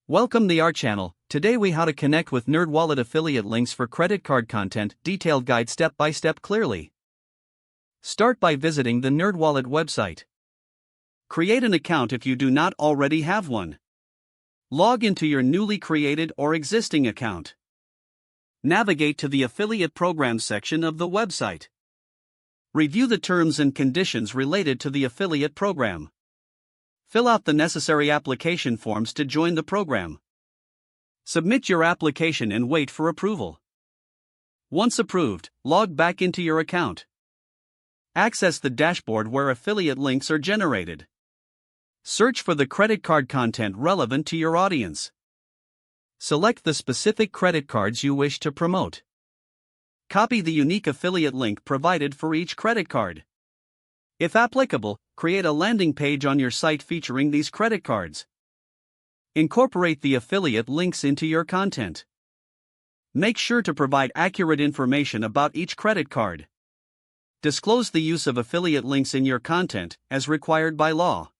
Welcome to our channel. Today we how to connect with NerdWallet affiliate links for credit card content, detailed guide step by step clearly. Start by visiting the NerdWallet website. Create an account if you do not already have one. Log into your newly created or existing account. Navigate to the affiliate programs section of the website. Review the terms and conditions related to the affiliate program. Fill out the necessary application forms to join the program. Submit your application and wait for approval. Once approved, log back into your account. Access the dashboard where affiliate links are generated. Search for the credit card content relevant to your audience. Select the specific credit cards you wish to promote. Copy the unique affiliate link provided for each credit card. If applicable, create a landing page on your site featuring these credit cards. Incorporate the affiliate links into your content. Make sure to provide accurate information about each credit card. Disclose the use of affiliate links in your content, as required by law.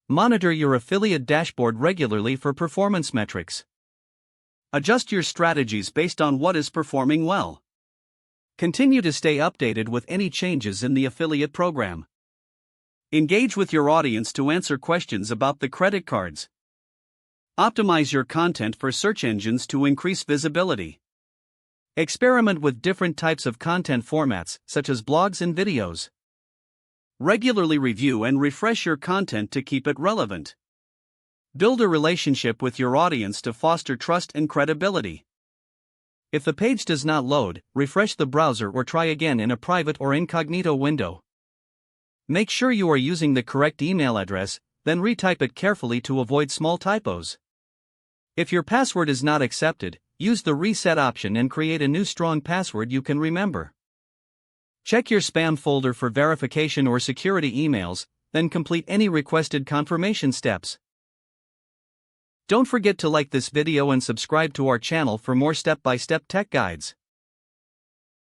Monitor your affiliate dashboard regularly for performance metrics. Adjust your strategies based on what is performing well. Continue to stay updated with any changes in the affiliate program. Engage with your audience to answer questions about the credit cards. Optimize your content for search engines to increase visibility. Experiment with different types of content formats, such as blogs and videos. Regularly review and refresh your content to keep it relevant. Build a relationship with your audience to foster trust and credibility. If the page does not load, refresh the browser or try again in a private or incognito window. Make sure you are using the correct email address, then retype it carefully to avoid small typos. If your password is not accepted, use the reset option and create a new strong password you can remember. Check your spam folder for verification or security emails, then complete any requested confirmation steps. Don't forget to like this video and subscribe to our channel for more step-by-step tech guides.